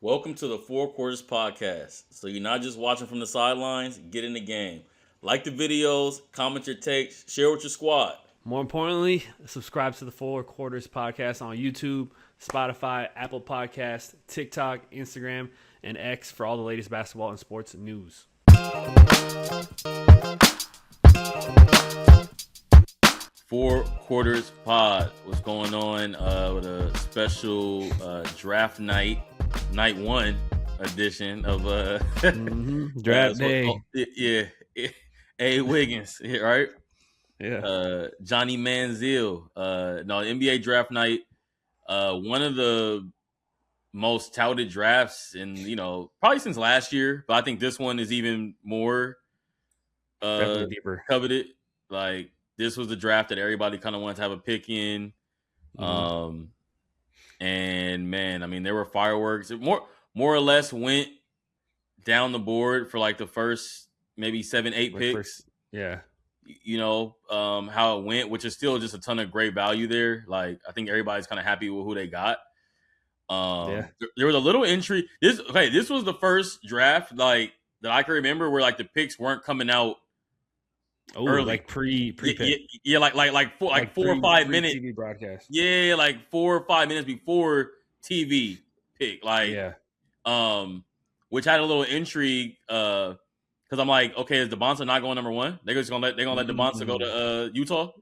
Welcome to the Four Quarters Podcast. So you're not just watching from the sidelines, get in the game. Like the videos, comment your takes, share with your squad. More importantly, subscribe to the Four Quarters Podcast on YouTube, Spotify, Apple Podcast, TikTok, Instagram, and X for all the latest basketball and sports news. Four Quarters Pod. What's going on with a special draft night, night one edition of Draft day. A. Wiggins, right? Yeah. Johnny Manziel. No, NBA draft night. One of the most touted drafts in, probably since last year, but I think this one is even more Definitely deeper. coveted. Like, this was the draft that everybody kind of wanted to have a pick in. And man, I mean, there were fireworks. It more or less went down the board for like the first maybe 7-8 picks. Yeah. How it went, which is still just a ton of great value there. Like, I think everybody's kind of happy with who they got. There was a little intrigue. This was the first draft like that I can remember where like the picks weren't coming out early, like pre like 4 or 5 minutes TV broadcast. Yeah, like 4 or 5 minutes before TV pick. Like, which had a little intrigue. Because I'm like, okay, is DeBonsa not going number one? They're gonna let DeBonsa go to Utah.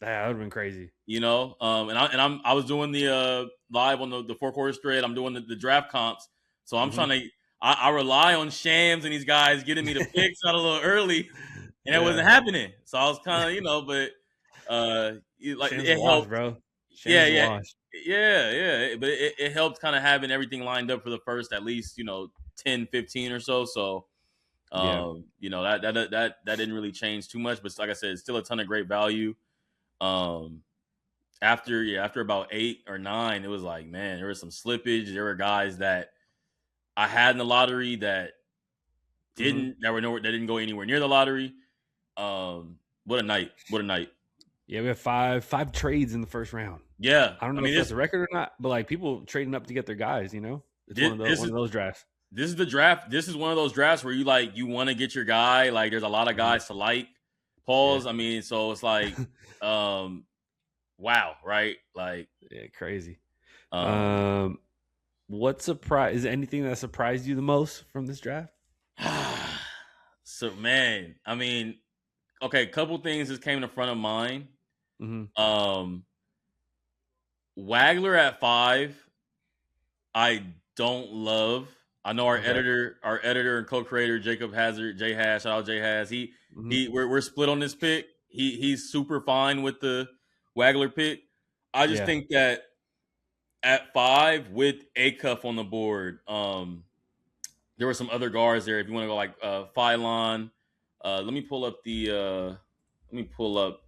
That would have been crazy. And I was doing the live on the Four Quarters thread. I'm doing the draft comps, so I'm trying to. I rely on Shams and these guys getting me the picks out a little early, and it wasn't happening. So I was kind of, but it helped, bro. Yeah. But it helped kind of having everything lined up for the first at least 10, 15 or so. So. That didn't really change too much, but like I said, it's still a ton of great value. After about 8 or 9, it was like, man, there was some slippage. There were guys that I had in the lottery that didn't go anywhere near the lottery. What a night! Yeah, we have five trades in the first round. Yeah, I don't know if that's a record or not, but like people trading up to get their guys. It's one of those drafts. This is the draft. This is one of those drafts where you want to get your guy. Like, there's a lot of guys to like. Pause. Yeah. I mean, so it's like, wow, right? Like, yeah, crazy. What surprise? Is there anything that surprised you the most from this draft? So, man, I mean, okay, a couple things just came to front of mind. Wagler at 5, I don't love. I know our editor and co-creator Jacob Hazard, J Hash, shout out J Hash. We're split on this pick. He's super fine with the Wagler pick. I just think that at 5 with Acuff on the board, there were some other guards there. If you want to go like Phylon, let me pull up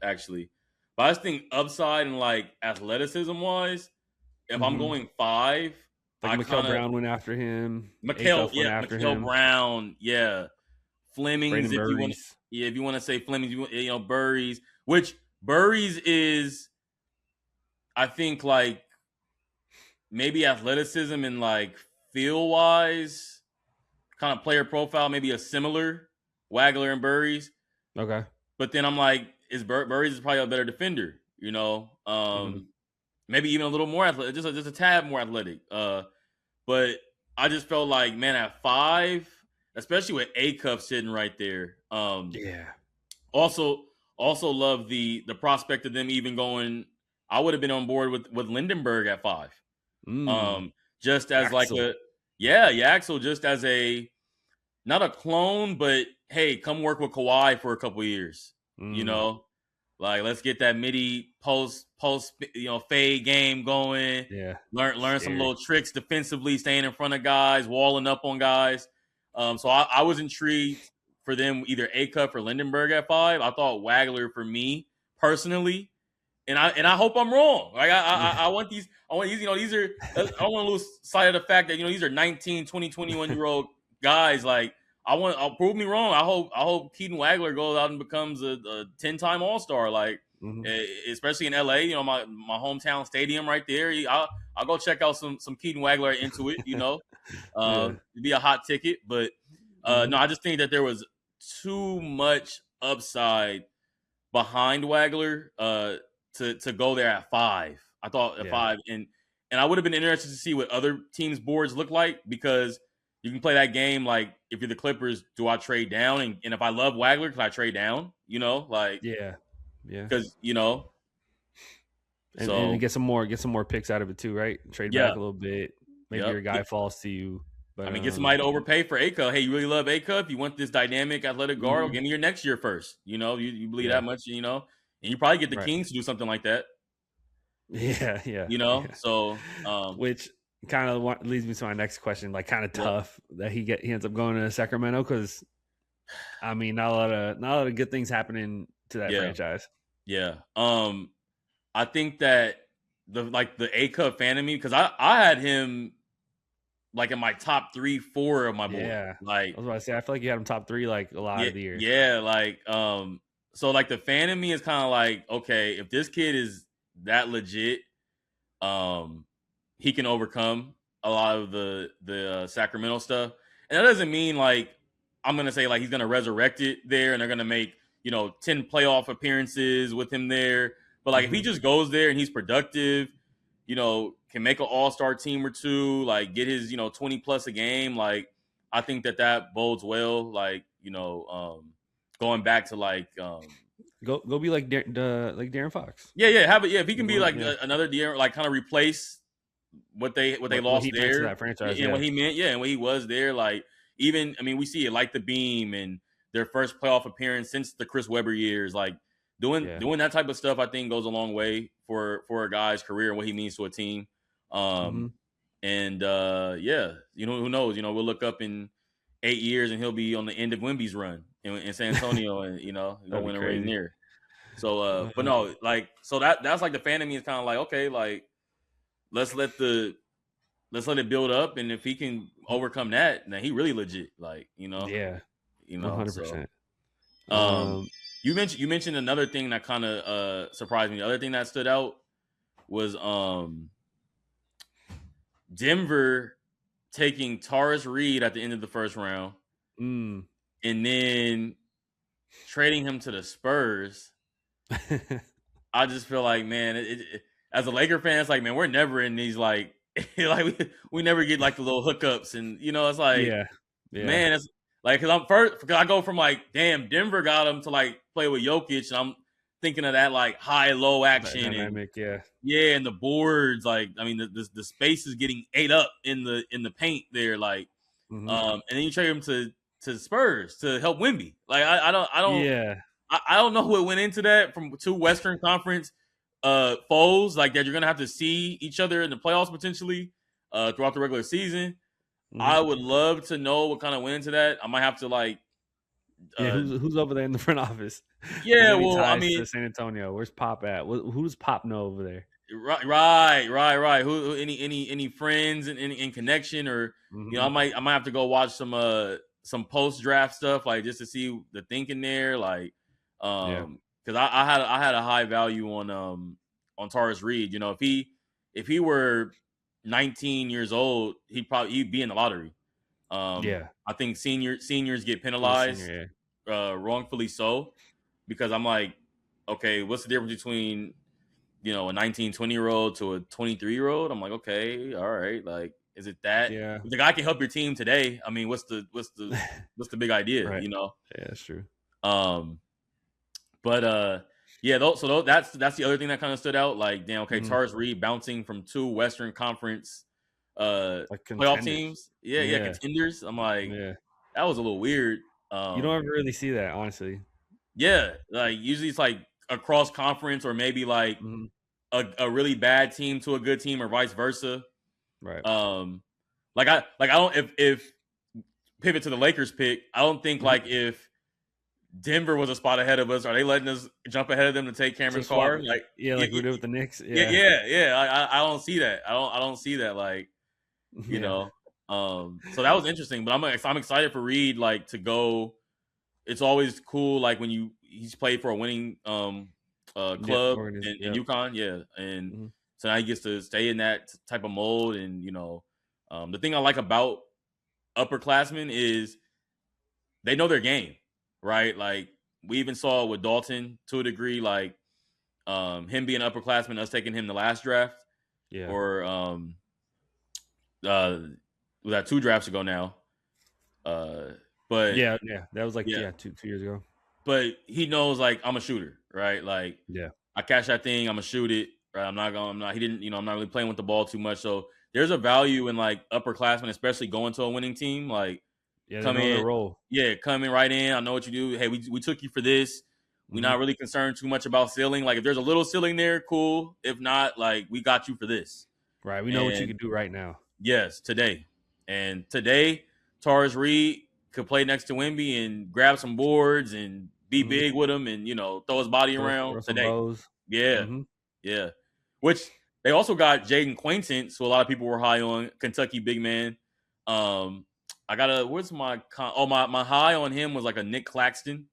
actually. But I just think upside and like athleticism wise, if I'm going 5. Like Mikael Brown went after him. Mikael Brown, Flemings, if you want to say Flemings, Burries, which Burries is, I think, like maybe athleticism and like feel wise, kind of player profile, maybe a similar Wagler and Burries. Okay, but then I'm like, Burries is probably a better defender, maybe even a little more athletic, just a tad more athletic. But I just felt like, man, at 5, especially with Acuff sitting right there. Also love the prospect of them even going. I would have been on board with Lindenberg at 5. Just as Axel. Like Axel, just as a not a clone, but hey, come work with Kawhi for a couple years. Like, let's get that midi post fade game going. Yeah, learn some little tricks defensively, staying in front of guys, walling up on guys. So I was intrigued for them, either Acuff or Lindenberg at 5. I thought Wagler for me personally, and I hope I'm wrong. Like I want these. These are. I don't want to lose sight of the fact that these are 19, 20, 21-year-old guys. Like, I'll prove me wrong. I hope Keaton Wagler goes out and becomes a 10-time All-Star. Like, especially in LA, my hometown stadium right there. I'll go check out some Keaton Wagler into it. Yeah. It'd be a hot ticket, but Mm-hmm. no, I just think that there was too much upside behind Wagler to go there at 5. I thought at Yeah. 5, and I would have been interested to see what other teams' boards look like, because you can play that game like, if you're the Clippers, do I trade down? And if I love Wagler, can I trade down? Like, Yeah. Yeah. because And so get some more picks out of it too, right? Trade yeah, back a little bit. Maybe yep. your guy falls to you. I But mean, get somebody to overpay for Acuff. Hey, you really love Acuff? You want this dynamic athletic guard? Well, mhm. give me your next year first. You believe Yeah. that much, and you probably get the Right. Kings to do something like that. Yeah, yeah, yeah. So Which kind of leads me to my next question. Like, kind of yep, tough that he ends up going to Sacramento, because I mean, not a lot of good things happening to that yeah, franchise. yeah. I think that the Acuff fan of me, because I had him like in my top 3, 4 of my board. Yeah, Like, I was about to say, I feel like you had him top 3 like a lot yeah, of the year. yeah, like so like the fan of me is kind of like, okay, if this kid is that legit, um, he can overcome a lot of the Sacramento stuff, and that doesn't mean like I'm gonna say like he's gonna resurrect it there, and they're gonna make 10 playoff appearances with him there. But like if he Hmm. just goes there and he's productive, can make an all-star team or two, like get his 20 plus a game, like I think that bodes well. Like going back to like Go be like like Darren Fox. yeah, have it. Yeah, if he can be like Yeah, another De'Aaron, like kind of replace what they what lost he meant to there, that franchise. and what Yeah. he meant, yeah, and what he was there. Like, even, I mean, we see it like the Beam and their first playoff appearance since the Chris Webber years. Like Yeah. doing that type of stuff, I think goes a long way for a guy's career and what he means to a team. Hmm. And yeah, who knows? We'll look up in 8 years and he'll be on the end of Wemby's run in San Antonio, and he'll That'd be win a ring crazy. there. So, but Uh, no, like, so that's like the fan of me is kind of like, okay, like let's let it build up, and if he can overcome that, then he really legit. Like, yeah, 100%. So um, you mentioned another thing that kind of surprised me. The other thing that stood out was Denver taking Taurus Reed at the end of the first round, Mm. and then trading him to the Spurs. I just feel like, man, as a Laker fan, it's like, man, we're never in these like like we never get like the little hookups, and it's like, Yeah, yeah. man, it's like, because I go from like, damn, Denver got him to like play with Jokic, and I'm thinking of that like high low That action, and dynamic. Yeah. yeah, and the boards, like, I mean, the space is getting ate up in the paint there, like, Hmm. and then you trade him to Spurs to help Wemby. Like, Yeah. I don't know what went into that from two Western Conference foes, like that you're gonna have to see each other in the playoffs potentially throughout the regular season. Hmm. I would love to know what kind of went into that. I might have to like Yeah. uh Who's over there in the front office? Is yeah, there any well, I ties mean, to San Antonio? Where's Pop at? Who's Pop know over there? right. Who any friends in connection, or Hmm. I might have to go watch some post draft stuff, like just to see the thinking there, like Yeah. because I had a high value on Taurus Reed. If he were 19 years old, he'd be in the lottery. Yeah. I think seniors get He's a penalized senior. wrongfully so, because I'm like, okay, what's the difference between a 19, 20-year-old to a 23-year-old? I'm like, okay, all right. Like, is it that Yeah. if the guy can help your team today? I mean, Yeah. what's the big idea? Right. Yeah, that's true. Um, but yeah, that's the other thing that kind of stood out. Like, damn, okay, Hmm. Taurus Reed bouncing from two Western Conference Like playoff contenders. teams. Yeah, Yeah. contenders. I'm like, Yeah. that was a little weird. You don't ever really see that, honestly. Yeah, like usually it's like across conference, or maybe like Hmm. a really bad team to a good team, or vice versa. Right. Like I don't, if pivot to the Lakers pick, I don't think Hmm. like if Denver was a spot ahead of us, are they letting us jump ahead of them to take So Cameron swap. Carr? Like, Yeah, yeah, like we did with the Knicks. yeah, Yeah. yeah, yeah. I don't see that. I don't see that. Like, you Yeah. know. So that was interesting. But I'm excited for Reed, like, to go. It's always cool, like when he's played for a winning Yep. club in Yep. UConn, yeah, and Hmm. so now he gets to stay in that type of mold, and The thing I like about upperclassmen is they know their game, right? Like we even saw with Dalton to a degree, like him being an upperclassman, us taking him the last draft, Yeah. or was that 2 drafts ago now? But Yeah. That was like yeah, 2 years ago. but he knows like I'm a shooter, right? Like Yeah. I catch that thing, I'm gonna shoot it. Right? I'm not. He didn't. I'm not really playing with the ball too much. So there's a value in like upperclassmen, especially going to a winning team. Like Yeah, they come know their in, role. yeah, come in right in. I know what you do. Hey, we took you for this. We're Mm-hmm. not really concerned too much about ceiling. Like if there's a little ceiling there, cool. If not, like we got you for this. Right. We know what you And can do right now. yes, today. And today, Taurus Reed could play next to Wemby and grab some boards and be Mm-hmm. big with him and, throw his body around Throw some today. bows. Yeah. Mm-hmm. Yeah. Which they also got Jaden Quaintance, who a lot of people were high on, Kentucky big man. I got where's my high on him was like a Nick Claxton.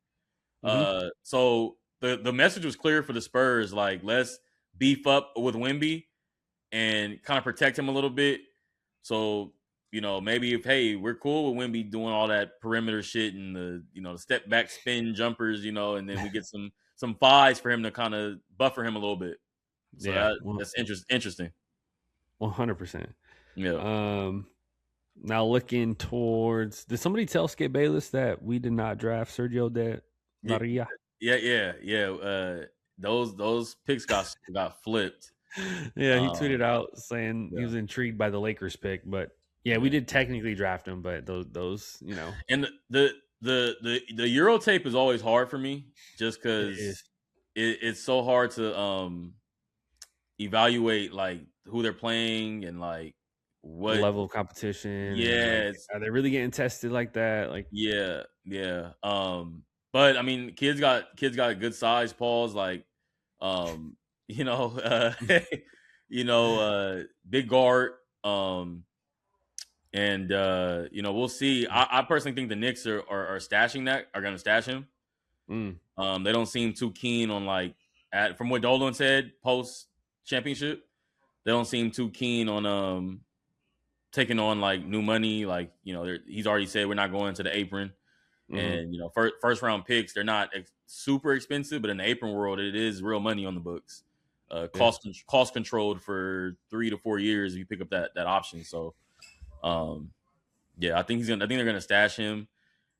Mm-hmm. So the message was clear for the Spurs, like let's beef up with Wemby and kind of protect him a little bit. So, maybe if we're cool with Wemby doing all that perimeter shit and the step back spin jumpers, and then we get some fives for him to kind of buffer him a little bit. So Yeah. that's interesting. 100%. Yeah. Now looking towards, did somebody tell Skip Bayless that we did not draft Sergio De Maria? Yeah. Those picks got flipped. Yeah, he tweeted out saying he Yeah. was intrigued by the Lakers pick, but yeah, we did technically draft him, but those. And the Euro tape is always hard for me just because it's so hard to evaluate like who they're playing and like what level of competition. yeah And, like, are they really getting tested like that? Like, yeah. But I mean kids got good size paws like you know big guard and we'll see. I personally think the Knicks are gonna stash him. They don't seem too keen on like from what Dolan said post championship. They don't seem too keen on taking on like new money. Like he's already said we're not going to the apron, and first round picks they're not super expensive, but in the apron world it is real money on the books. Cost controlled for 3 to 4 years if you pick up that option. So, I think they're gonna stash him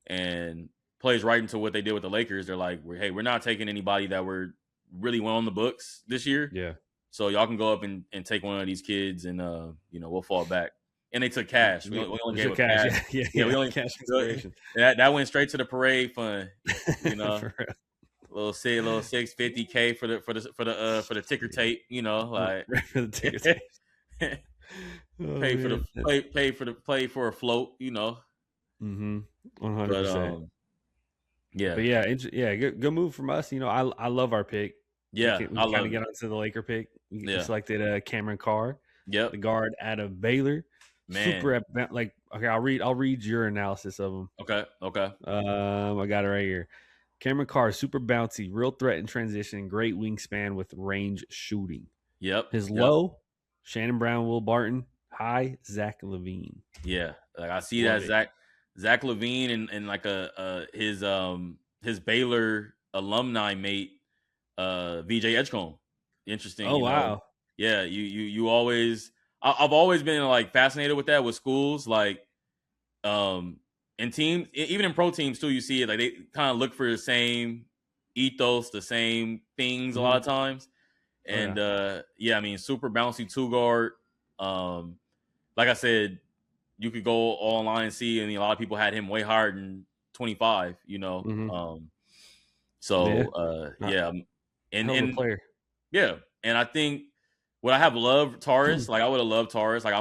and plays right into what they did with the Lakers. They're like, we're not taking anybody that we're really well on the books this year. yeah. So y'all can go up and take one of these kids and we'll fall back. And they took cash. We only gave cash. Yeah, we only cash consideration. That went straight to the parade fund. Little 650K for the ticker tape. Like for the ticker tape. Pay for a float. 100%. Yeah, but yeah, good move from us. I love our pick. Yeah, we kind of get onto the Laker pick. We selected Cameron Carr. Yep, the guard out of Baylor. Man, super like okay. I'll read your analysis of him. Okay. I got it right here. Cameron Carr, super bouncy, real threat in transition, great wingspan with range shooting. Yep. His low, Shannon Brown, Will Barton. High, Zach LaVine. Yeah, like I see that Zach LaVine and like his Baylor alumni mate, VJ Edgecombe. Interesting. Oh wow. Yeah, you always. I've always been like fascinated with that with schools, like, and teams, even in pro teams too. You see it like they kind of look for the same ethos, the same things a lot of times, and I mean, super bouncy 2 guard. Like I said, you could go online and see, and a lot of people had him way higher than 25. And player. Yeah, and I think. Would I have loved Taurus? Like I would have loved Taurus. Like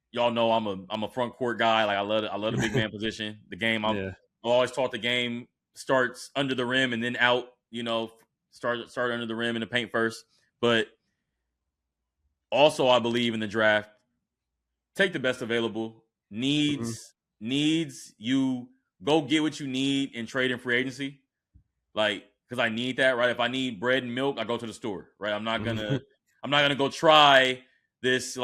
y'all know I'm a front court guy. Like I love the big man position. The game I always taught the game starts under the rim and then out. Start under the rim in the paint first. But also I believe in the draft. Take the best available. Needs you go get what you need and trade in free agency. Like because I need that, right? If I need bread and milk, I go to the store, right? I'm not gonna go try this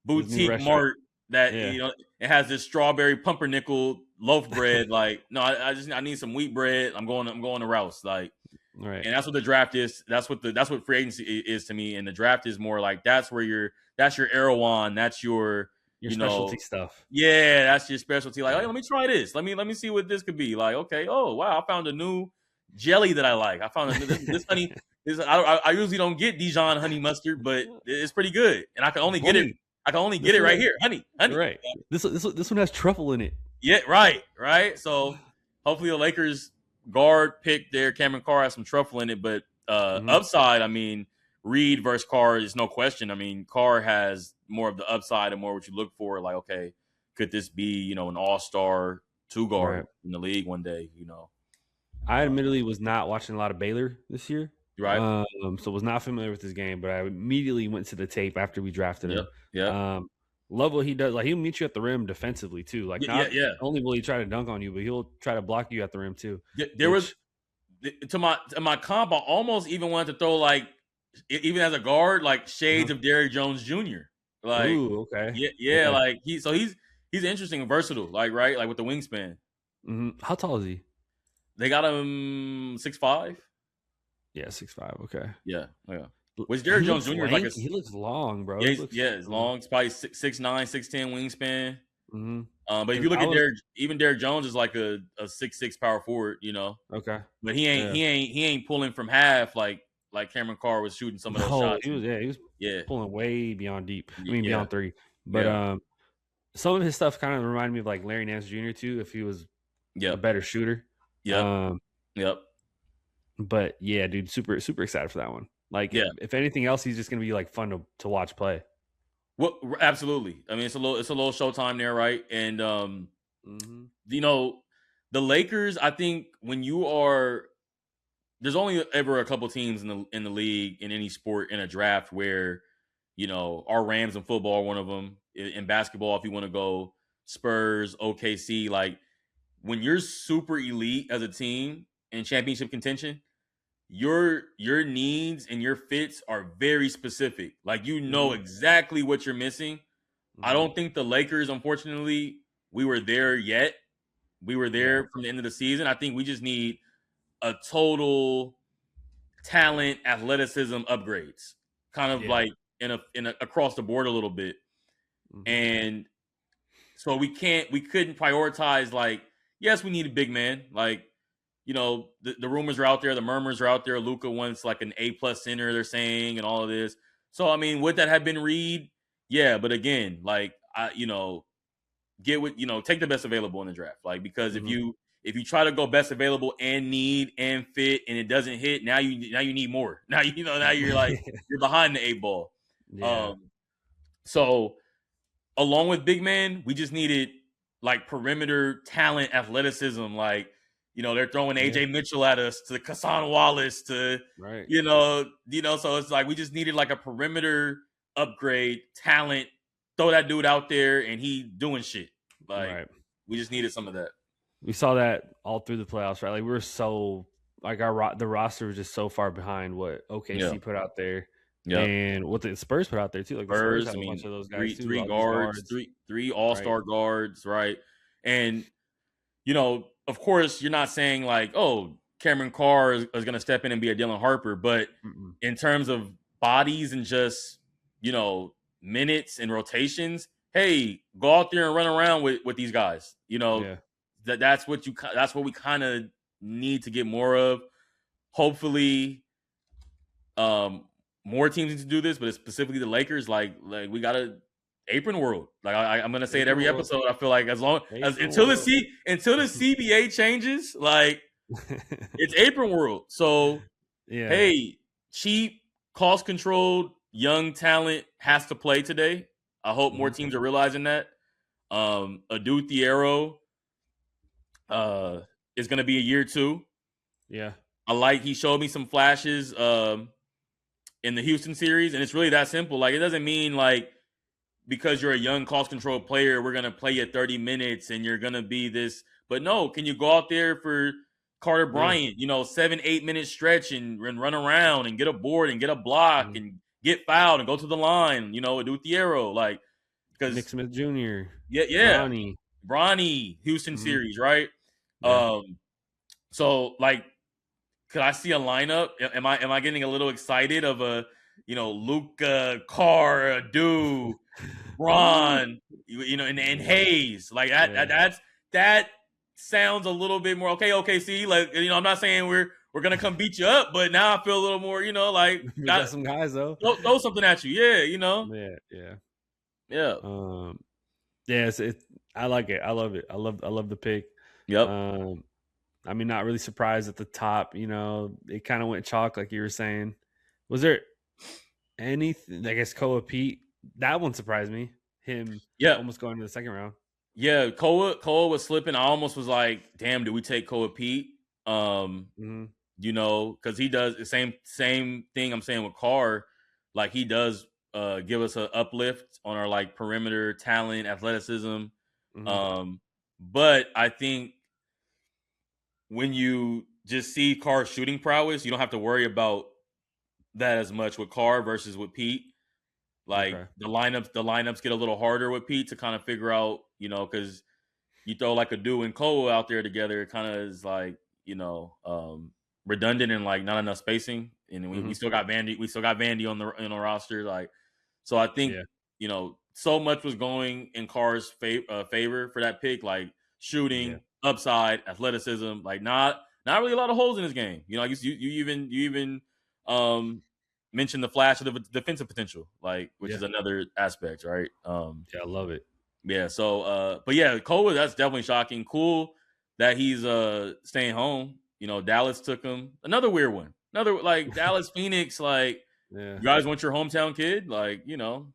This new boutique restaurant. mart that Yeah. it has this strawberry pumpernickel loaf bread. Like, no, I need some wheat bread. I'm going to Rouse. Like, Right. and that's what the draft is. That's what free agency is to me. And the draft is more like that's your Erewhon. That's your Your specialty stuff. yeah, that's your specialty. Like, Yeah. hey, let me try this. Let me see what this could be. Like, okay, oh wow, I found a new jelly that I like. I found this honey. I usually don't get Dijon honey mustard, but it's pretty good, and I can only get it. Honey. I can only This get it one right has, here, honey. right. This one has truffle in it. Yeah, right. So hopefully the Lakers guard pick there. Cameron Carr has some truffle in it, but upside, I mean, Reed versus Carr is no question. I mean, Carr has more of the upside and more what you look for. Like, okay, could this be an all-star two guard in the league one day? I admittedly was not watching a lot of Baylor this year. Right. So was not familiar with his game, but I immediately went to the tape after we drafted him. Yeah. Love what he does. Like, he'll meet you at the rim defensively too. Like, not yeah. only will he try to dunk on you, but he'll try to block you at the rim too. There was to my comp. I almost even wanted to throw, like, even as a guard, like shades of Derrick Jones Jr. Like, ooh, okay, yeah. Like he's interesting and versatile. Like, right, like with the wingspan. Mm-hmm. How tall is he? They got him 6'5". Yeah, 6'5". Okay. Yeah. Which Derrick Jones Jr. is like he looks long, bro. It's long. It's probably 6'9", 6'10" wingspan. Mm-hmm. But if you look at Derrick Jones is like a 6'6" power forward. Okay. But he ain't pulling from half like Cameron Carr was shooting some of those shots. He was pulling way beyond deep. I mean, beyond three. But some of his stuff kind of reminded me of like Larry Nance Jr. too, if he was a better shooter. Yep. But yeah, dude, super super excited for that one. Like, if anything else, he's just gonna be like fun to watch play. Well, absolutely. I mean, it's a little showtime there, right? And the Lakers. I think when you are, there's only ever a couple teams in the league in any sport in a draft where, our Rams in football are one of them. In basketball, if you want to go Spurs, OKC, like when you're super elite as a team in championship contention, your needs and your fits are very specific. Like, exactly what you're missing. I don't think the Lakers, unfortunately, we were there yet. We were there from the end of the season. I think we just need a total talent, athleticism upgrades, kind of like in a across the board a little bit. And so we couldn't prioritize, like, yes, we need a big man. Like, the rumors are out there, the murmurs are out there. Luka wants like an A+ center, they're saying, and all of this. So, I mean, would that have been Reed? Yeah, but again, like, get what take the best available in the draft. Like, because if you try to go best available and need and fit and it doesn't hit, now you need more. Now now you're like you're behind the 8 ball. Yeah. So along with big man, we just needed like perimeter talent, athleticism, like. They're throwing AJ Mitchell at us, to Kassan Wallace, to so it's like we just needed like a perimeter upgrade, talent, throw that dude out there and he doing shit. Like, we just needed some of that. We saw that all through the playoffs, right? Like, we were so like the roster was just so far behind what OKC put out there. And what the Spurs put out there too. Like, the Spurs had a bunch of those guys too. Three guards, three all-star guards, right? And of course, you're not saying like, oh, Cameron Carr is going to step in and be a Dylan Harper, but in terms of bodies and just minutes and rotations, hey, go out there and run around with these guys. That's what we kind of need to get more of. Hopefully, more teams need to do this, but it's specifically the Lakers. Like we got to. Apron World, like I'm gonna say it every episode. I feel like until the CBA changes, like it's Apron World. So hey, cheap, cost controlled, young talent has to play today. I hope more teams are realizing that. Adu Thiero is gonna be a year 2. Yeah, he showed me some flashes in the Houston series, and it's really that simple. Like, it doesn't mean like, because you're a young cost-controlled player, we're going to play you 30 minutes and you're going to be this. But no, can you go out there for Carter Bryant, 7-8 minute stretch and run around and get a board and get a block and get fouled and go to the line, Adu Thiero. Like, Nick Smith Jr., Yeah, Ronnie, Houston series, right? Yeah. So like, could I see a lineup? Am I getting a little excited of a Luca, Carr, Do, Ron, and Hayes like that? Yeah. That sounds a little bit more okay. Okay, see, like I'm not saying we're gonna come beat you up, but now I feel a little more, like We got some guys though. throw something at you, yeah, Yeah. yeah. Yes, I like it. I love it. I love the pick. Yep. I mean, not really surprised at the top. It kind of went chalk, like you were saying. Was there anything? I guess Koa Pete. That one surprised me. Him Yeah. almost going to the second round. Yeah, Koa was slipping. I almost was like, damn, do we take Koa Pete? Because he does the same thing I'm saying with Carr. Like he does give us an uplift on our like perimeter talent, athleticism. But I think when you just see Carr's shooting prowess, you don't have to worry about that as much with Carr versus with Pete. Like the lineups get a little harder with Pete to kind of figure out, because you throw like a Do and Cole out there together, it kind of is like, redundant and like not enough spacing. And we still got Vandy on the roster. Like, so I think, so much was going in Carr's favor for that pick, like shooting, upside, athleticism, like not really a lot of holes in his game. I guess you even mentioned the flash of the defensive potential, like, which is another aspect, right? Yeah, I love it. Yeah. So, but yeah, Cole, that's definitely shocking. Cool that he's staying home. Dallas took him. Another weird one. Another like Dallas, Phoenix. Like, you guys want your hometown kid? Like,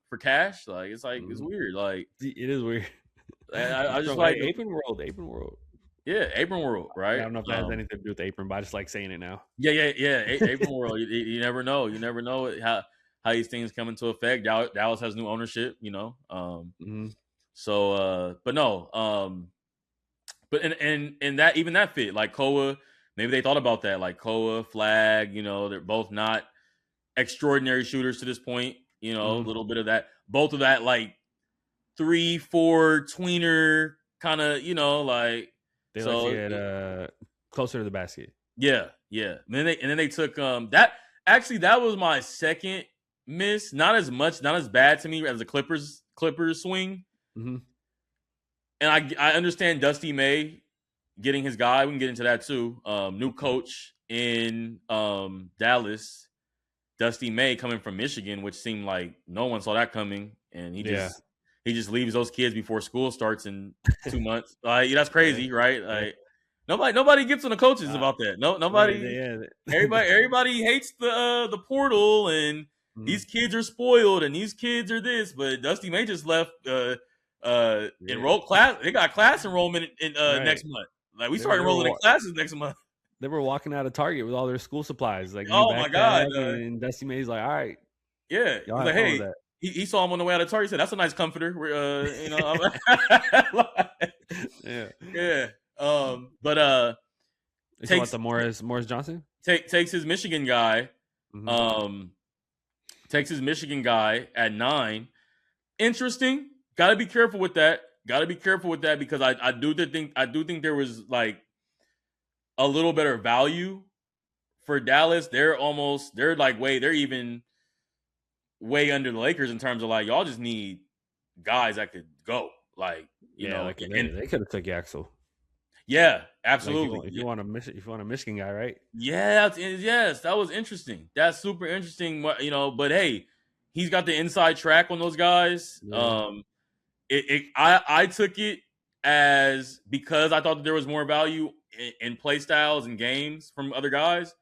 for cash? Like, it's like it's weird. Like, it is weird. I just like Apron World. Yeah, Apron World, right? I don't know if that has anything to do with Apron, but I just like saying it now. Yeah. Apron World. You never know. You never know how these things come into effect. Dallas has new ownership. So, but no. But and that even that fit like Koa. Maybe they thought about that. Like Koa, Flag. They're both not extraordinary shooters to this point. A little bit of that. Both of that like 3-4 tweener kind of. Like. They like to get closer to the basket. Yeah. And then they took that. Actually, that was my second miss. Not as bad to me as the Clippers swing. And I understand Dusty May getting his guy. We can get into that too. New coach in Dallas, Dusty May coming from Michigan, which seemed like no one saw that coming, and he just leaves those kids before school starts in 2 months. Like, that's crazy, right? Like nobody gets on the coaches about that. Nobody. Everybody hates the portal, and these kids are spoiled, and these kids are this. But Dusty May just left enroll class. They got class enrollment in next month. Like, we start enrolling in classes next month. They were walking out of Target with all their school supplies. Like, oh my god! And Dusty May's like, all right, yeah. He's like, hey. He saw him on the way out of Target. He said, "That's a nice comforter." Yeah. But takes the Morris Johnson takes his Michigan guy. Takes his Michigan guy at 9. Interesting. Got to be careful with that. Because I do think there was like a little better value for Dallas. They're even way under the Lakers in terms of like, y'all just need guys that could go. Like, they could have took Yaxel. Yeah, absolutely. Like, if you want a Michigan guy, right? Yeah, yes, that was interesting. That's super interesting. But hey, he's got the inside track on those guys. Yeah. I took it as, because I thought that there was more value in play styles and games from other guys.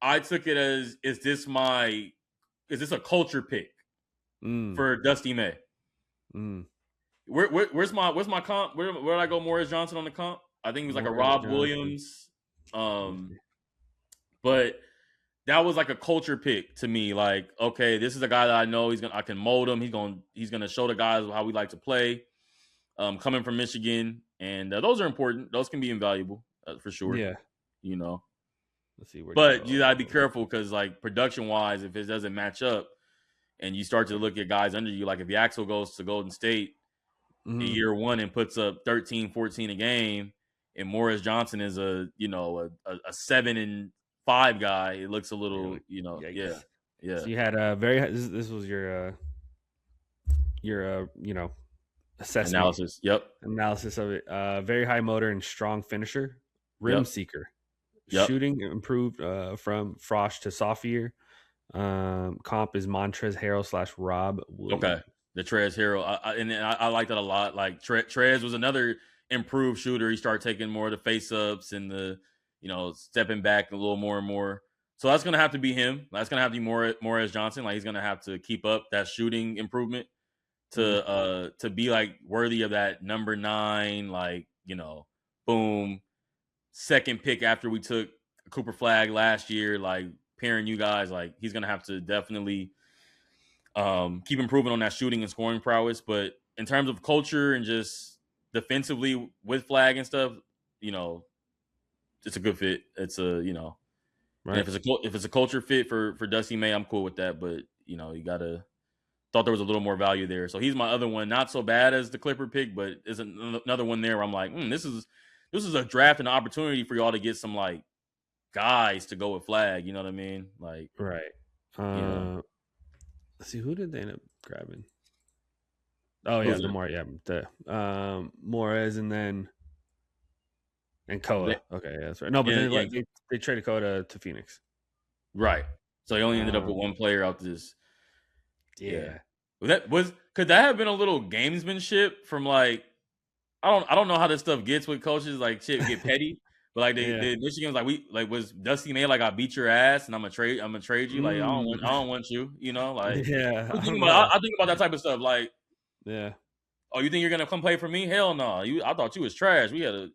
I took it as, is this a culture pick for Dusty May? Where's my comp? Where did I go? Morris Johnson on the comp? I think it was like a Rob Williams. But that was like a culture pick to me. Like, okay, this is a guy that I know I can mold him. He's gonna show the guys how we like to play. Coming from Michigan, and those are important. Those can be invaluable for sure. Yeah, Let's see where. But you gotta be careful because, like, production wise, if it doesn't match up, and you start to look at guys under you. Like if Yaxel goes to Golden State in year one and puts up 13, 14 a game, and Morris Johnson is a 7-5 guy, it looks a little, yikes. yeah. So you had this was your assessment analysis of it. Very high motor and strong finisher, rim seeker, shooting improved from Frosh to sophomore. Comp is Montrezl Harrell / Rob Williams. Okay, the Trez Harrell, I like that a lot. Like Trez was another improved shooter. He started taking more of the face ups and the stepping back a little more and more. So that's gonna have to be him. That's gonna have to be Morris Johnson. Like he's gonna have to keep up that shooting improvement to be like worthy of that number 9. Like boom, second pick after we took Cooper Flag last year. Like pairing you guys, like he's gonna have to definitely keep improving on that shooting and scoring prowess. But in terms of culture and just defensively with Flag and stuff, it's a good fit. It's a right. If it's a culture fit for Dusty May, I'm cool with that. But you gotta thought there was a little more value there. So he's my other one. Not so bad as the Clipper pick, but is another one there where I'm like, this is a draft and an opportunity for y'all to get some like guys to go with Flag. You know what I mean? Like right. Let's see, who did they end up grabbing? Oh yeah, Morez and Koa. Okay, yeah, that's right. No, but they traded Koa to Phoenix. Right. So he only ended up with one player out this. Yeah. Could that have been a little gamesmanship from like I don't know how this stuff gets with coaches, like shit get petty. But like the Michigan's like was Dusty May like I beat your ass and I'm gonna trade you, like I don't want you, like I think about that type of stuff, like oh, you think you're gonna come play for me? Hell no. I thought you was trash. We had a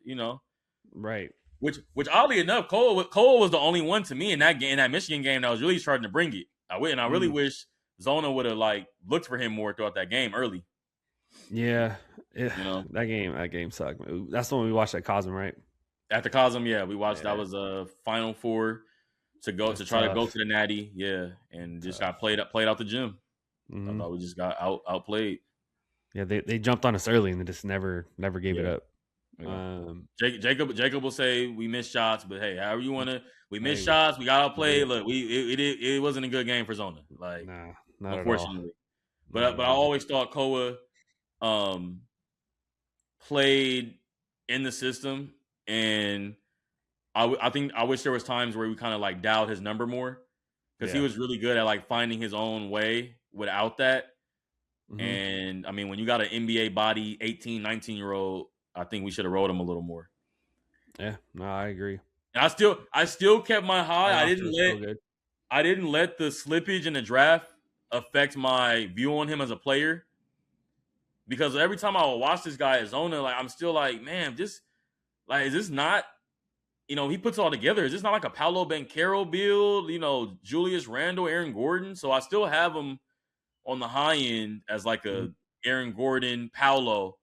right. Which oddly enough, Cole was the only one to me in that Michigan game that was really starting to bring it. I really wish Zona would have like looked for him more throughout that game early. Yeah, that game sucked. That's the one we watched at Cosm, right? At the Cosm, yeah, we watched. That was a Final Four to try to go to the Natty, and just got played out the gym. I thought we just got outplayed. Yeah, they jumped on us early and they just never gave it up. Yeah. Jacob will say we missed shots, but hey, however you want to, we missed shots. We got outplayed. Look, it wasn't a good game for Zona. Like, not unfortunately. But I always thought Koa played in the system, and I wish there was times where we kind of like dialed his number more because he was really good at like finding his own way without that. And I mean, when you got an NBA body 18, 19-year-old, I think we should have rolled him a little more. Yeah, no, I agree. And I still kept my high. I didn't let the slippage in the draft affect my view on him as a player. Because every time I would watch this guy at Zona, like I'm still like, man, is this not, he puts it all together. Is this not like a Paolo Banchero build? Julius Randle, Aaron Gordon. So I still have him on the high end as like a Aaron Gordon, Paolo.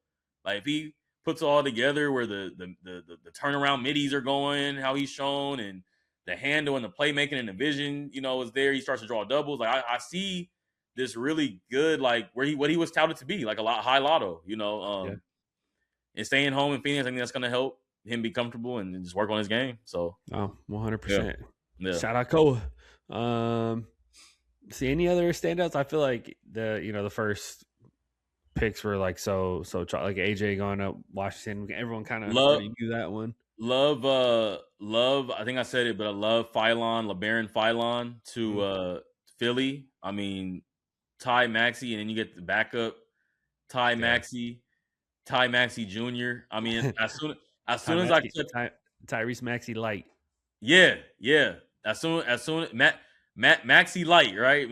Like if he puts it all together where the turnaround middies are going, how he's shown, and the handle and the playmaking and the vision, is there. He starts to draw doubles. Like I see this really good, like what he was touted to be, like a high lotto, and staying home in Phoenix. I think that's going to help him be comfortable and just work on his game. So 100%. Yeah. Shout out Koa. See any other standouts? I feel like the first picks were like so like AJ going up Washington. Everyone kind of knew that one. Love. I think I said it, but I love LeBaron Philon to Philly. I mean, Ty Maxey, and then you get the backup Ty Maxey Jr. I mean, as soon as I took Tyrese Maxey Light. Yeah. As soon Maxey Light, right?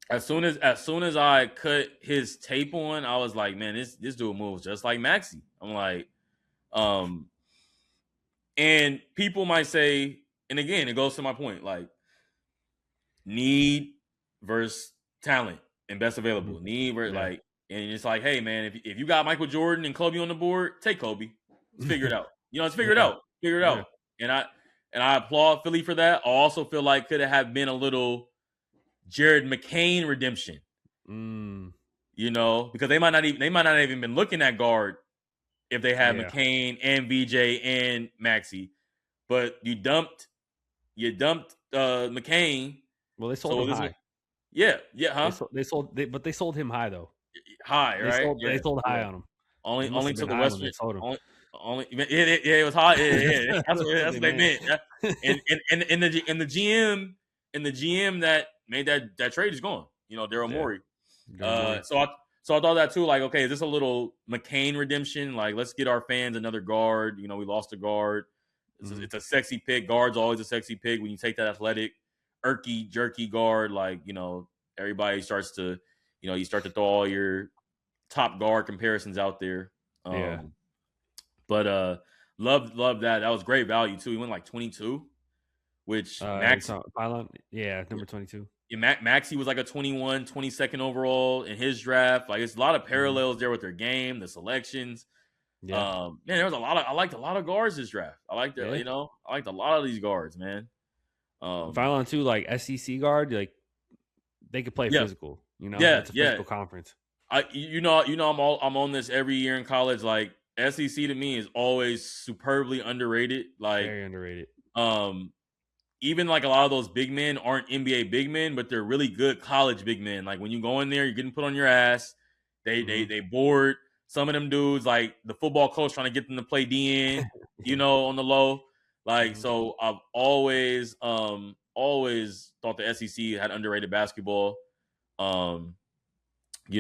As soon as I cut his tape on, I was like, man, this dude moves just like Maxey. I'm like, and people might say, and again, it goes to my point, like need versus talent and best available. Need versus like, and it's like, hey man, if you got Michael Jordan and Kobe on the board, take Kobe. Let's figure it out. Let's figure it out. Figure it out. And I applaud Philly for that. I also feel like could have been a little Jared McCain redemption. You know, because they might not even been looking at guard if they had McCain and VJ and Maxey, but you dumped McCain. Well, they sold him high. They sold him high though. High, right? They sold high on him. Only to the Western. It was high. Yeah. That's what they meant. And the GM that made that trade is gone. You know, Daryl Morey. So I thought that too. Like, okay, is this a little McCain redemption? Like, let's get our fans another guard. You know, we lost a guard. It's a sexy pick. Guard's always a sexy pick when you take that athletic, irky, jerky guard. Like, you know, everybody starts to, you know, you start to throw all your top guard comparisons out there. But love that. That was great value too. He went like 22, which number 22. Yeah, Maxey was like a 21, 22nd overall in his draft. Like, it's a lot of parallels there with their game, the selections. Yeah. Man, there was I liked a lot of guards this draft. I liked it, you know, I liked a lot of these guards, man. Violent too, like SEC guard, like they could play physical. You know, it's a physical conference. I'm on this every year in college. Like, SEC to me is always superbly underrated. Like, very underrated. Even like a lot of those big men aren't NBA big men, but they're really good college big men. Like, when you go in there, you're getting put on your ass. They bored some of them dudes, like the football coach trying to get them to play DN, you know, on the low. Like, so I've always thought the SEC had underrated basketball. You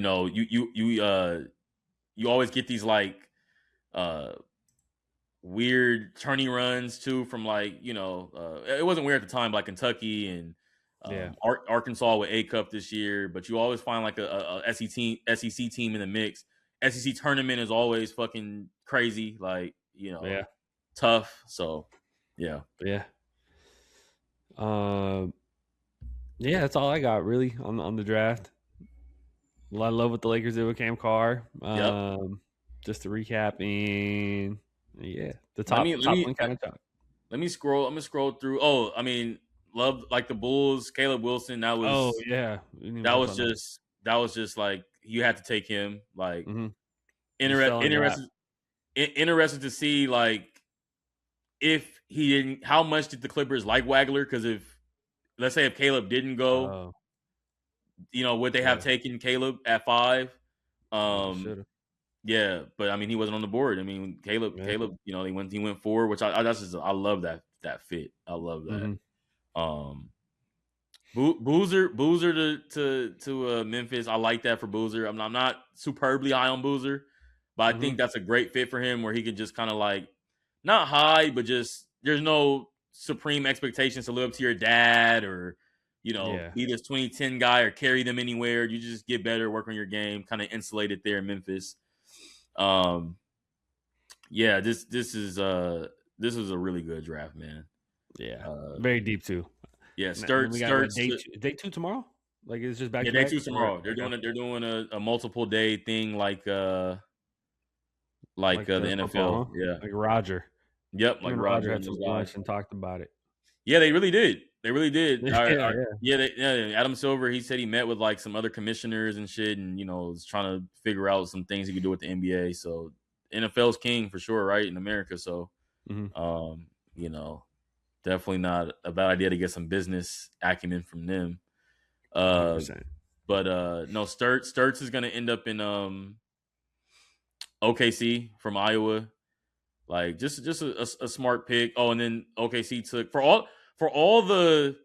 know, you always get these like weird tourney runs too from, like, you know, it wasn't weird at the time, like Kentucky and Arkansas with A Cup this year, but you always find like a SEC team in the mix. SEC tournament is always fucking crazy, like, you know, tough. So that's all I got really on the draft. A lot of love what the Lakers did with Cam Carr. Just to recap, and the top one kind of talk. Let me scroll through. Oh, I mean, love like the Bulls, Caleb Wilson. That was that was just like, you had to take him. Like, interested to see, like, if he didn't, how much did the Clippers like Wagler? Because let's say if Caleb didn't go, you know, would they have taken Caleb at 5? Yeah, but I mean, he wasn't on the board. I mean, Caleb, you know, he went 4, which I love that fit. I love that. Boozer to Memphis. I like that for Boozer. I'm not superbly high on Boozer, but I think that's a great fit for him, where he can just kind of like, not high, but just, there's no supreme expectations to live up to your dad, or, you know, be this 2010 guy or carry them anywhere. You just get better, work on your game, kind of insulated there in Memphis. This is a really good draft, man. Very deep too. Day 2 tomorrow. Like, it's just back. Day 2 tomorrow. They're doing a multiple day thing, like the NFL. Like Roger. Yep, like Roger had some lunch and talked about it. Yeah, they really did. Adam Silver, he said he met with like some other commissioners and shit, and, you know, was trying to figure out some things he could do with the NBA. So NFL's king for sure, right, in America. So, you know, definitely not a bad idea to get some business acumen from them. 100%. But no, Sturts is going to end up in OKC from Iowa. Like, just a smart pick. Oh, and then OKC took for all the,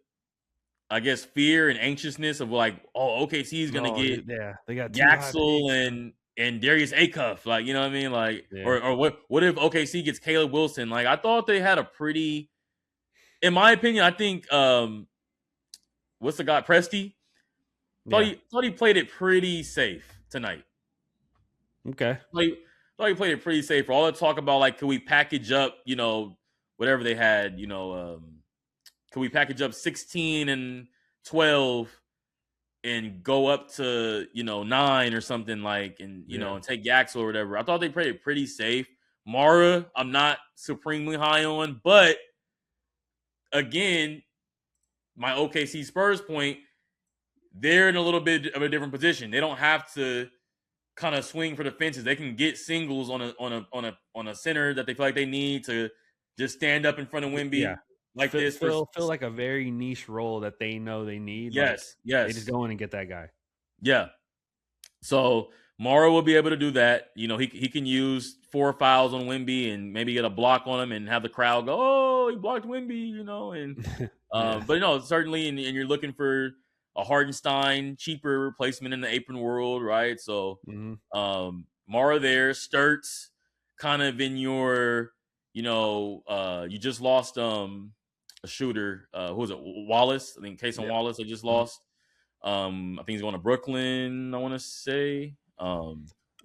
I guess, fear and anxiousness of like, OKC is gonna get they got Yaxel and Darius Acuff, like, you know what I mean, like, or what if OKC gets Caleb Wilson? Like, I thought they had a pretty, in my opinion, I think what's the guy, Presti? Thought he played it pretty safe tonight. Okay. Thought he played it pretty safe. For all the talk about, like, could we package up, you know, whatever they had, you know, could we package up 16 and 12 and go up to, you know, 9 or something, like, and, you know, and take Yaxel or whatever. I thought they played it pretty safe. Mara, I'm not supremely high on, but again, my OKC Spurs point, they're in a little bit of a different position. They don't have to kind of swing for the fences. They can get singles on a center that they feel like they need to just stand up in front of Wemby like this. Feel like a very niche role that they know they need. Yes, they just go in and get that guy. Yeah. So Mara will be able to do that. He can use 4 fouls on Wemby and maybe get a block on him and have the crowd go, "Oh, he blocked Wemby," and but certainly, and you're looking for a Hardenstein cheaper replacement in the apron world, right? So Mara there, Sturts kind of in your, you just lost a shooter. Who was it? Wallace. I think Cason Wallace. They just lost. I think he's going to Brooklyn, I want to say. I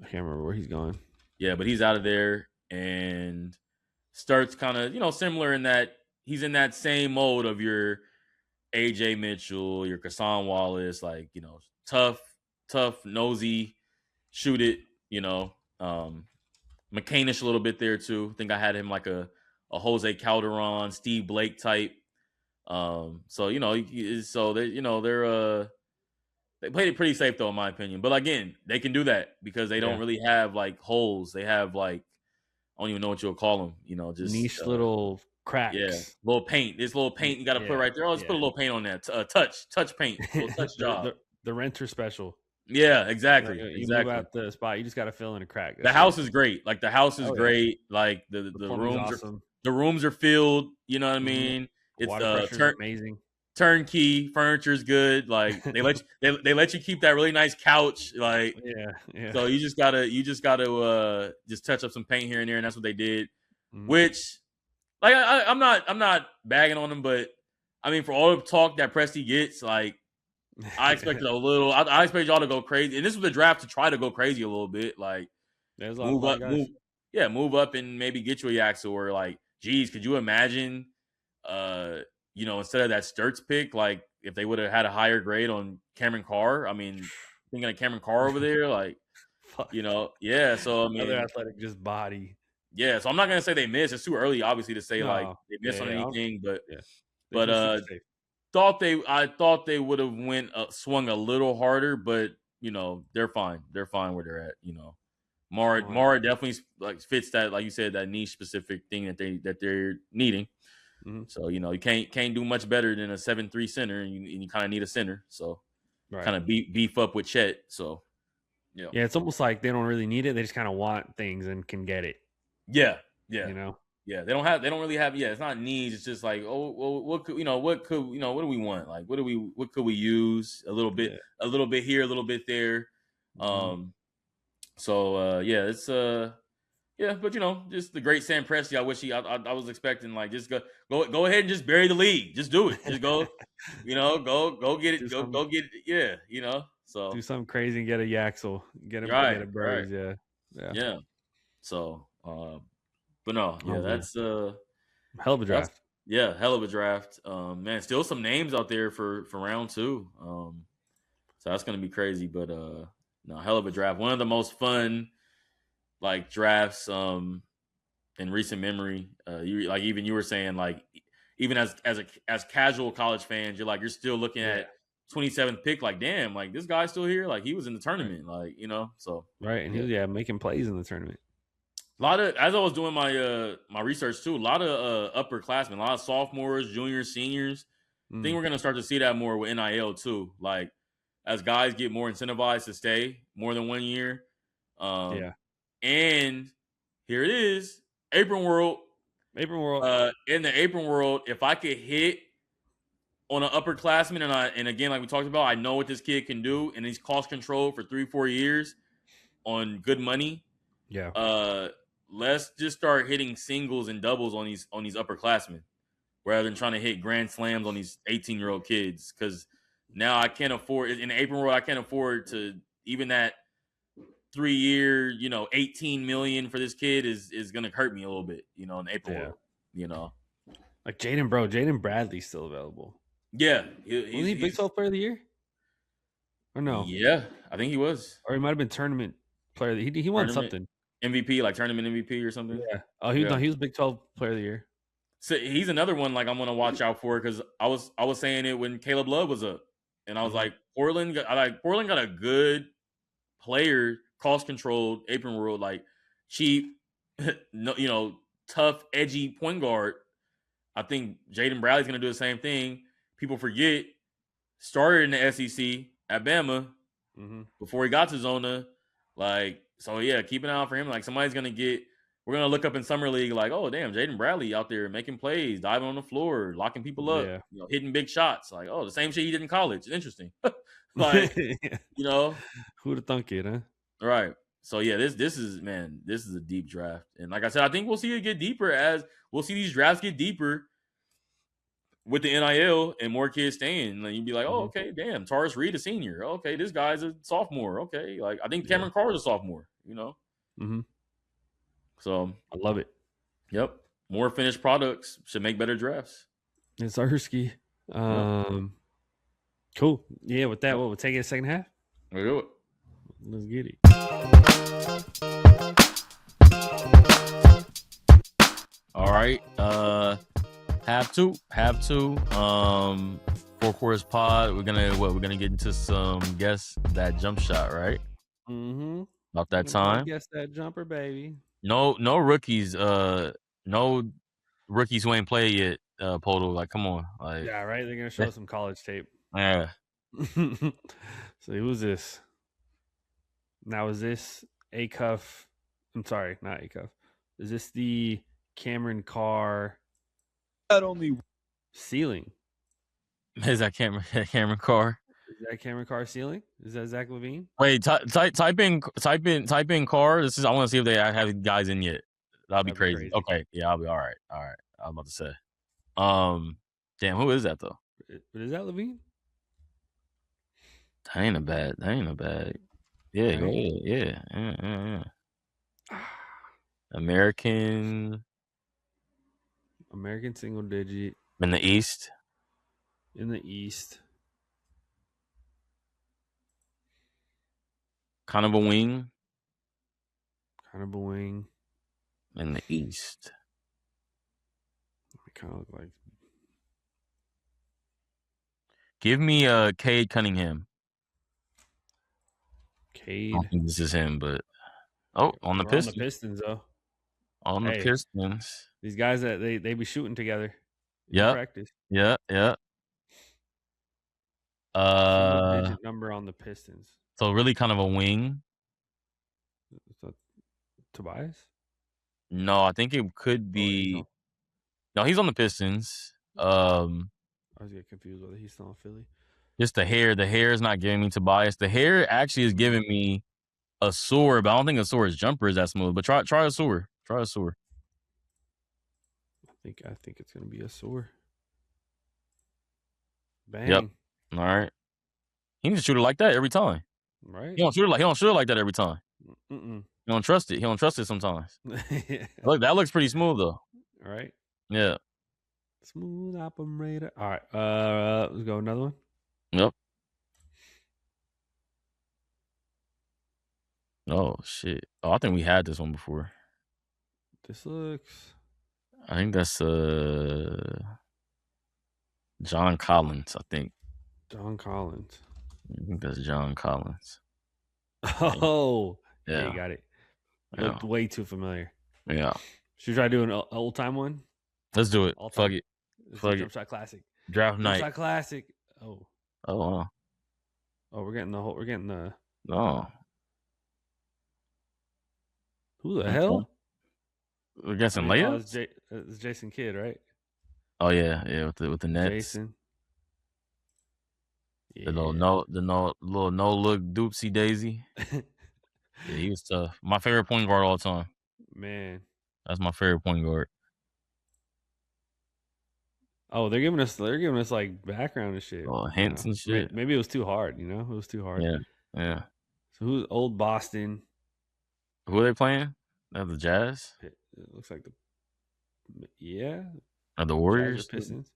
can't remember where he's going. Yeah, but he's out of there and starts kind of, similar in that he's in that same mode of your AJ Mitchell, your Cason Wallace, like, tough, nosy, shoot it, McCainish a little bit there too. I think I had him like a Jose Calderon, Steve Blake type. So they played it pretty safe though, in my opinion. But again, they can do that because they don't really have like holes. They have like, I don't even know what you'll call them. Just niche little cracks. Yeah, little paint. This little paint you got to put right there. Oh, let's put a little paint on that. Touch paint, little touch job. The renter special. Yeah, exactly. You move out the spot, you just got to fill in a crack. The house is great. Like the house is great. Like the rooms awesome. The rooms are filled. You know what I mean? It's water pressure amazing. Turnkey, furniture's good. Like they let you keep that really nice couch. Like So you just gotta just touch up some paint here and there, and that's what they did. Which, like, I'm not bagging on them, but I mean, for all the talk that Presti gets, like, I expected a little. I expect y'all to go crazy, and this was the draft to try to go crazy a little bit. Like, there's move up and maybe get you a Yaxel, or like, geez, could you imagine? Instead of that Sturts pick, like if they would have had a higher grade on Cameron Carr, I mean, thinking of Cameron Carr over there, like, So I mean, another athletic just body. Yeah, so I'm not gonna say they missed. It's too early, obviously, to say like they missed on anything, but I thought they would have swung a little harder, but they're fine. They're fine where they're at. Mara definitely like fits that, like you said, that niche specific thing that they're needing. So you can't do much better than a 7'3" center, and you kind of need a center. So kind of beef up with Chet. So it's almost like they don't really need it. They just kind of want things and can get it. Yeah. They don't really have. Yeah, it's not needs. It's just like, oh, well, what do we want? Like, what could we use? A little bit here, a little bit there. It's but just the great Sam Presti. I wish I was expecting, like, just go ahead and just bury the league. Just do it. Just go, go get it. Go get it. Yeah, So do something crazy and get a Yaxel. Get a Burrs. Right. Yeah. So, but no, that's hell of a draft. Hell of a draft. Man, still some names out there for round 2. So that's gonna be crazy. But no, hell of a draft. One of the most fun like drafts in recent memory. You were saying, like, even as casual college fans, you're still looking at 27th pick, like, damn, like this guy's still here, like he was in the tournament, like, so right. And he was making plays in the tournament. A lot of, as I was doing my research too, a lot of upperclassmen, a lot of sophomores, juniors, seniors. I think we're gonna start to see that more with NIL too. Like, as guys get more incentivized to stay more than 1 year. And here it is, Apron World. In the Apron World, if I could hit on an upperclassman, and again, like we talked about, I know what this kid can do, and he's cost controlled for 3-4 years on good money. Let's just start hitting singles and doubles on these upperclassmen, rather than trying to hit grand slams on these 18-year-old kids. Because now I can't afford, in the Apron World, I can't afford to, even that 3-year, $18 million for this kid is gonna hurt me a little bit, in the Apron World. Like Jaden Bradley's still available. Yeah, was he Big 12 Player of the Year? Or no? Yeah, I think he was. Or he might have been tournament player. He won something. MVP, like tournament MVP or something. Yeah. Oh, he was Big 12 Player of the Year. So he's another one, like, I'm gonna watch out for, because I was saying it when Caleb Love was up. and I was like, Portland got a good player, cost controlled, apron world, like cheap, no, tough, edgy point guard. I think Jaden Bradley's gonna do the same thing. People forget started in the SEC at Bama before he got to Zona. Like, so yeah, keep an eye out for him. Like, somebody's gonna we're gonna look up in summer league, like, oh damn, Jaden Bradley out there making plays, diving on the floor, locking people up, hitting big shots. Like, oh, the same shit he did in college. It's interesting. Like, who'd have thunk it, huh? Right. So yeah, this is a deep draft, and like I said, I think we'll see it get deeper as we'll see these drafts get deeper with the NIL and more kids staying. Like, you'd be like, oh, okay, damn, Taurus Reed a senior. Okay, this guy's a sophomore. Okay, like I think Cameron Carr's a sophomore. So I love it. Yep, more finished products should make better drafts. It's Arski. Cool. Yeah, with that, we'll take it a second half. We'll do it. Let's get it. All right. Have to. 4 quarters pod. We're gonna get into some guess that jump shot, right? About that time. Guess that jumper, baby. No rookies. No rookies who ain't played yet. Poto, like, come on. Like, yeah, right. They're gonna show some college tape. Yeah. So who's this? Now, is this A-Cuff? I'm sorry, not A-Cuff. Is this the Cameron Carr? Not only ceiling. Is that Cameron Carr? Is that Cameron Carr ceiling? Is that Zach LaVine? Wait, type in Carr. I want to see if they have guys in yet. That'd be crazy. Okay, yeah, I'll be all right. All right, I was about to say. Damn, who is that though? But is that LaVine? That ain't a bad. Yeah, go ahead. Yeah. American single digit. In the East. Kind of a wing. In the East. It kind of look like. Give me Cade Cunningham. Cade. I don't think this is him, but on the Pistons. On the Pistons, though. On the Pistons. These guys that they be shooting together. Yeah. Practice. Yeah. Single digit number on the Pistons. So really kind of a wing. Tobias? No, I think it could be. No, he's on the Pistons. I was getting confused whether he's still in Philly. Just the hair. The hair is not giving me Tobias. The hair actually is giving me a Soar, but I don't think a Soar's jumper is that smooth. But try a Soar. I think it's gonna be a Soar. Bang. Yep. All right. He needs to shoot it like that every time. Right. He don't shoot it like that every time. He don't trust it. He don't trust it sometimes. Look, that looks pretty smooth though. All right. Yeah. Smooth operator. All right. Let's go another one. Yep. Oh shit. Oh, I think we had this one before. This looks. I think that's John Collins. I think. John Collins. I think that's John Collins. Oh. Yeah, you got it. Looked way too familiar. Yeah. Should we try to do an old time one? Let's do it. Fuck it. Jump shot classic. Draft night. Jump shot classic. Oh. Oh. We're getting the. Oh. Who the hell? We're getting some layups. It's Jason Kidd, right? Oh yeah, with the Nets. Jason. Yeah. The little no look doopsie daisy. Yeah, he was tough. My favorite point guard all the time. Man, that's my favorite point guard. Oh, they're giving us like background and shit. Oh, hints and shit. Maybe it was too hard. It was too hard. Yeah. So who's old Boston? Who are they playing? That's the Jazz. It looks like Are the Warriors? Pistons.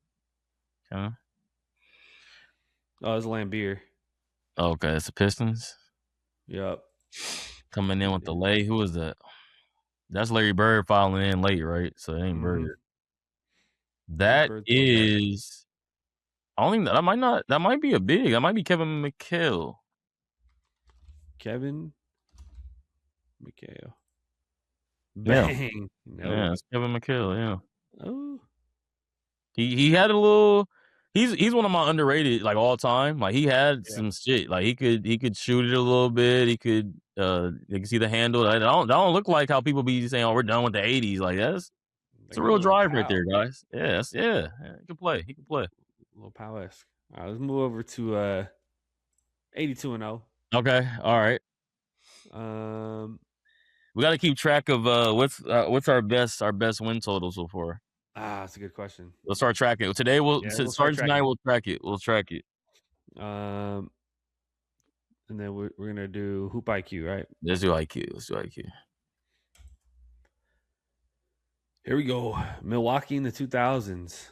Okay. Oh, it's Lambeer. Oh, okay, it's the Pistons. Yep. Coming in with the lay. Who is that? That's Larry Bird filing in late, right? So it ain't Bird. That is I don't think that might not. That might be a big. That might be Kevin McHale. Kevin McHale. Bang. Yeah. No. Yeah, it's Kevin McHale. Yeah. Oh. He had a little. He's one of my underrated like all time. Like he had some shit. Like he could shoot it a little bit. He could you can see the handle. That don't look like how people be saying, "Oh, we're done with the '80s." Like it's a real drive right there, guys. Yeah, he can play. He can play. A little power-esque. All right, let's move over to 82-0. Okay, all right. We got to keep track of what's our best win total so far. That's a good question. We'll start tracking today. We'll start tonight. We'll track it. And then we're gonna do hoop IQ, right? Let's do IQ. Here we go. Milwaukee in the 2000s.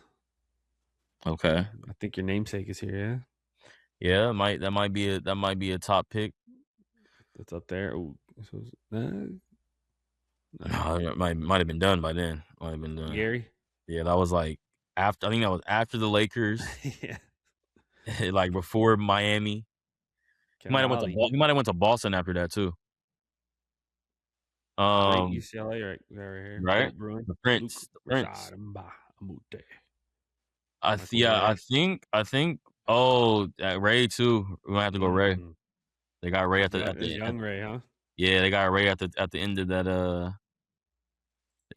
Okay. I think your namesake is here. Yeah, that might be a top pick. That's up there. Oh, no, it might have been done by then. Might have been done. Gary. Yeah, that was like after. I think that was after the Lakers. Yeah. Like before Miami. He might have went to Boston after that too. UCLA right here. Right. The Prince. I think. Oh, Ray too. We're gonna have to go Ray. They got Ray at the young Ray, huh? Yeah, they got Ray at the end of that.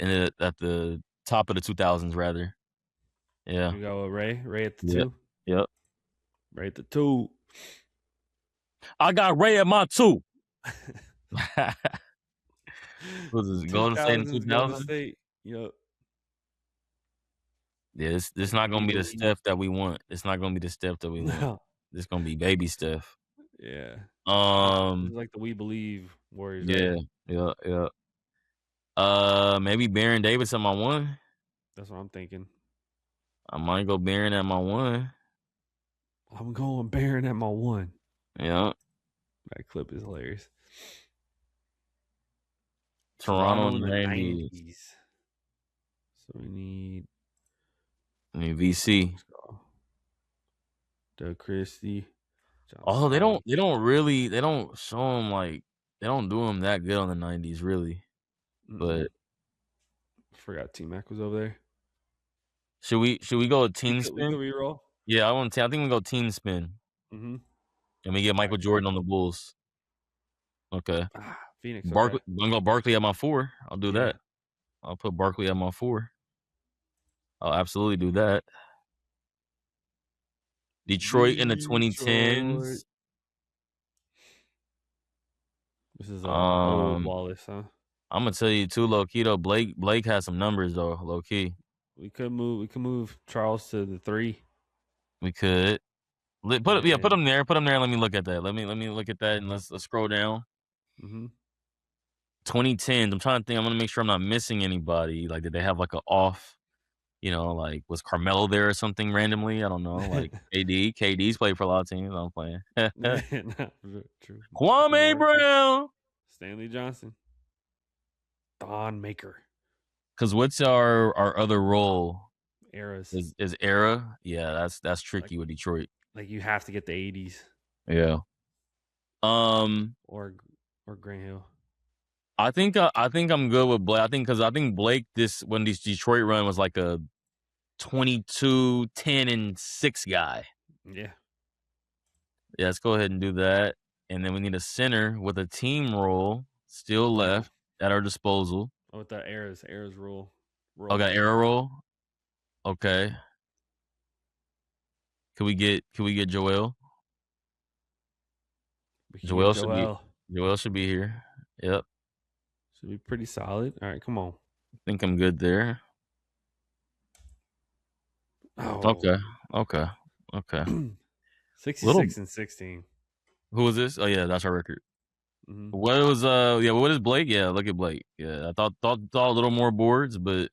At the top of the 2000s, rather. Yeah. You go with Ray. Ray at the 2. Yep. Ray at the 2. I got Ray at my 2. Was this Golden State in 2000? Yep. Yeah, this not gonna be the Steph that we want. It's not gonna be the Steph that we want. It's gonna be baby Steph. Yeah. It's like the We Believe Warriors. Yeah. Maybe Baron Davis at my 1. That's what I'm thinking. I might go Baron at my 1. I'm going Baron at my 1. Yeah. That clip is hilarious. Toronto in the 90s. So we need VC. Doug Christie. Oh, they don't show him like they don't do him that good on the 90s, really. But I forgot T-Mac was over there. Should we go team spin? We can reroll. Yeah, I think we go team spin. Mm-hmm. And we get Michael Jordan on the Bulls. Okay. Phoenix. Barkley. I'm gonna go Barkley at my 4. I'll do that. I'll put Barkley at my 4. I'll absolutely do that. Detroit in the 2010s. This is old Wallace, huh? I'm gonna tell you too, low key though. Blake has some numbers though, low key. We could move Charles to the 3. We could. Put him there. Put him there. Let me look at that. Let me look at that and let's scroll down. 2010s. I'm trying to think. I'm gonna make sure I'm not missing anybody. Like, did they have like an off? Like was Carmelo there or something randomly? I don't know. Like KD's played for a lot of teams. I'm playing. True. Kwame Brown, Stanley Johnson, Don Maker. Because what's our other role? Eras is era. Yeah, that's tricky with Detroit. Like you have to get the 80s. Yeah. Or Grant Hill. I think I'm good with Blake. I think Blake when this Detroit run was like a 22, 10, and 6 guy. Yeah. Yeah, let's go ahead and do that. And then we need a center with a team role still left at our disposal. Oh, with the eras rule. Oh, got era roll. Okay. Can we get Joel? Joel should be here. Yep. Should be pretty solid. All right, come on. I think I'm good there. Oh. Okay. 66 and 16. Who was this? Oh yeah, that's our record. Mm-hmm. What was what is Blake? Yeah, look at Blake. Yeah, I thought a little more boards, but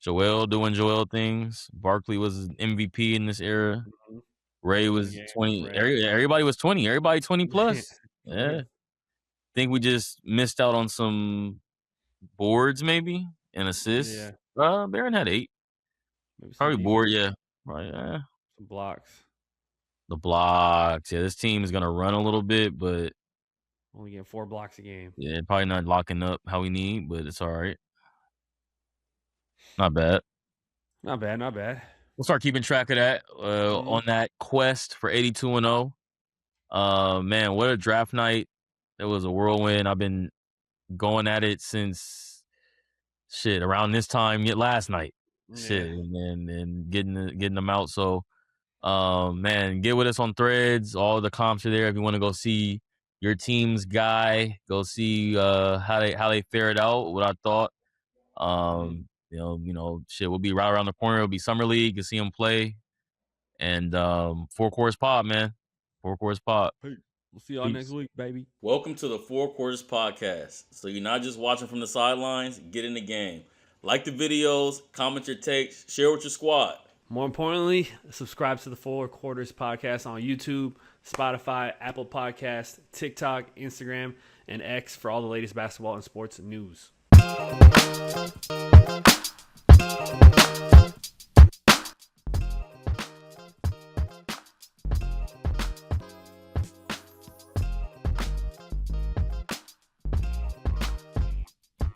Joel doing Joel things. Barkley was an MVP in this era. Mm-hmm. Ray was 20. Everybody was 20. Everybody 20 plus. Yeah. Think we just missed out on some boards, maybe, and assists. Yeah. Baron had 8. Probably board. Yeah. Right. Yeah. Some blocks. The blocks. Yeah, this team is gonna run a little bit, but only getting 4 blocks a game. Yeah, probably not locking up how we need, but it's all right. Not bad. Not bad. Not bad. We'll start keeping track of that on that quest for 82-0. Man, what a draft night! It was a whirlwind. I've been going at it since around this time last night. And getting them out. So, man, get with us on Threads. All the comps are there. If you want to go see your team's guy, go see how they fared out. What I thought. We'll be right around the corner. It'll be Summer League. You'll see them play. And Four Quarters Pod, man. Four Quarters Pod. Hey, we'll see y'all next week, baby. Welcome to the Four Quarters Podcast. So you're not just watching from the sidelines, get in the game. Like the videos, comment your takes, share with your squad. More importantly, subscribe to the Four Quarters Podcast on YouTube, Spotify, Apple Podcasts, TikTok, Instagram, and X for all the latest basketball and sports news.